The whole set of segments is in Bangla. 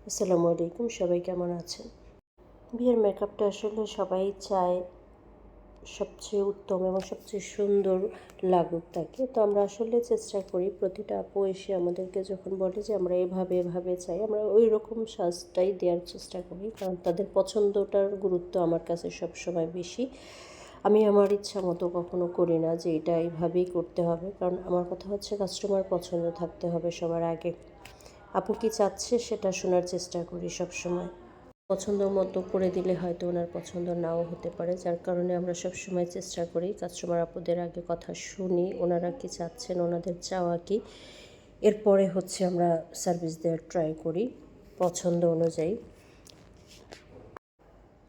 আসসালামু আলাইকুম, সবাই কেমন আছেন? বিয়ের মেকআপটা আসলে সবাই চায় সবচেয়ে উত্তম এবং সবচেয়ে সুন্দর লাগুক তাকে। তো আমরা আসলে চেষ্টা করি, প্রতিটা আপু এসে আমাদেরকে যখন বলে যে আমরা এভাবে এভাবে চাই, আমরা ওই রকম সাজটাই দেওয়ার চেষ্টা করি, কারণ তাদের পছন্দটার গুরুত্ব আমার কাছে সবসময় বেশি। আমি আমার ইচ্ছা মতো কখনো করি না যে এটা এইভাবেই করতে হবে, কারণ আমার কথা হচ্ছে কাস্টমার পছন্দ থাকতে হবে সবার আগে। আপু কি চাচ্ছে সেটা শোনার চেষ্টা করি সবসময়। পছন্দ মতো করে দিলে হয়তো ওনার পছন্দ নাও হতে পারে, যার কারণে আমরা সবসময় চেষ্টা করি কাস্টমার আপুদের আগে কথা শুনি, ওনারা কি চাচ্ছেন, ওনাদের চাওয়া কি, এরপরে হচ্ছে আমরা সার্ভিস দেওয়ার ট্রাই করি পছন্দ অনুযায়ী।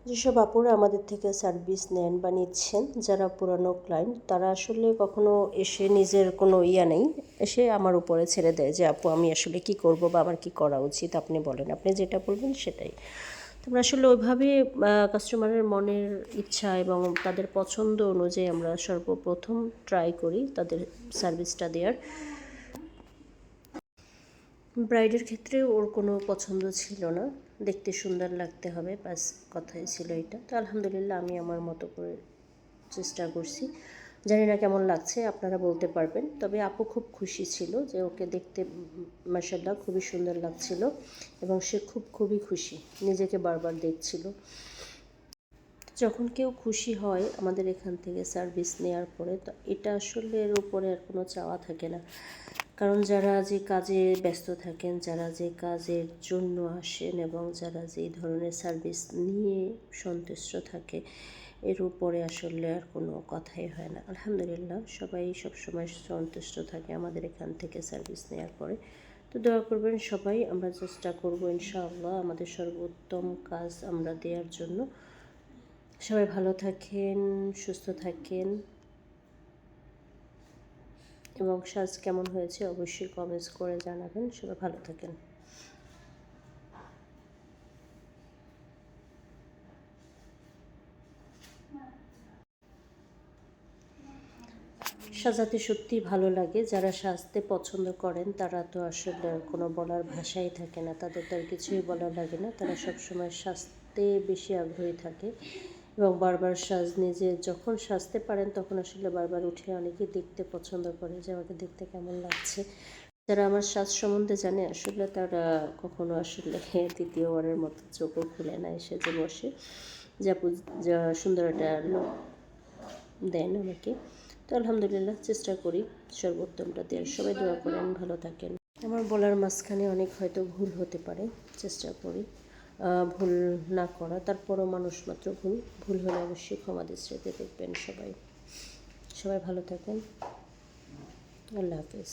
যেসব আপুরা আমাদের থেকে সার্ভিস নেন বা নিচ্ছেন, যারা পুরানো ক্লায়েন্ট, তারা আসলে কখনো এসে নিজের কোনো নেই, এসে আমার উপরে ছেড়ে দেয় যে আপু আমি আসলে কি করব বা আমার কি করা উচিত, আপনি বলেন, আপনি যেটা বলবেন সেটাই। আমরা আসলে ওইভাবে কাস্টমারের মনের ইচ্ছা এবং তাদের পছন্দ অনুযায়ী আমরা সর্বপ্রথম ট্রাই করি তাদের সার্ভিসটা দেওয়ার। ব্রাইডের ক্ষেত্রে ওর কোনো পছন্দ ছিল না, দেখতে সুন্দর লাগতে হবে, ব্যাস কথাই ছিল এটা। তো আলহামদুলিল্লাহ আমি আমার মতো করে চেষ্টা করছি। জানি না কেমন লাগছে, আপনারা বলতে পারবেন। তবে আপু খুব খুশি ছিল যে ওকে দেখতে মাশাআল্লাহ খুবই সুন্দর লাগছিল এবং সে খুবই খুশি, নিজেকে বারবার দেখছিল। যখন কেউ খুশি হয় আমাদের এখান থেকে সার্ভিস নেওয়ার পরে, তো এটা আসলে এর উপরে আর কোনো চাওয়া থাকে না। কারণ যারা যে কাজে ব্যস্ত থাকেন, যারা যে কাজের জন্য আসেন এবং যারা যে ধরনের সার্ভিস নিয়ে সন্তুষ্ট থাকে, এর উপরে আসলে আর কোনো কথাই হয় না। আলহামদুলিল্লাহ সবাই সবসময় সন্তুষ্ট থাকে আমাদের এখান থেকে সার্ভিস নেওয়ার পরে। তো দোয়া করবেন সবাই, আমরা চেষ্টা করব ইনশাআল্লাহ আমাদের সর্বোত্তম কাজ আমরা দেওয়ার জন্য। সবাই ভালো থাকেন, সুস্থ থাকেন এবং সাজ কেমন হয়েছে অবশ্যই কমেন্টস করে জানাবেন। সবাই ভালো থাকেন। সাজাতে সত্যিই ভালো লাগে, যারা সাজতে পছন্দ করেন তারা তো আসলে আর কোনো বলার ভাষাই থাকে না, তাদের তো আর কিছুই বলার লাগে না, তারা সবসময় সাজতে বেশি আগ্রহী থাকে এবং বারবার নিজে যখন সাজতে পারেন তখন আসলে বারবার উঠে অনেকেই দেখতে পছন্দ করে যে আমাকে দেখতে কেমন লাগছে। যারা আমার সাজ সম্বন্ধে জানে আসলে তারা কখনো আসলে দ্বিতীয়বারের মতো চোখও খুলে না, এসে যে বসে যা যা সুন্দর একটা লুক দেন আমাকে। তো আলহামদুলিল্লাহ চেষ্টা করি সর্বোত্তমটা দেওয়ার। সবাই দোয়া করেন, ভালো থাকেন। আমার বলার মাঝখানে অনেক হয়তো ভুল হতে পারে, চেষ্টা করি ভুল না করা, তারপরও মানুষ মাত্র ভুল, ভুল হলে অবশ্যই ক্ষমা দৃষ্টিতে দেখবেন সবাই। সবাই ভালো থাকেন, আল্লাহ হাফেজ।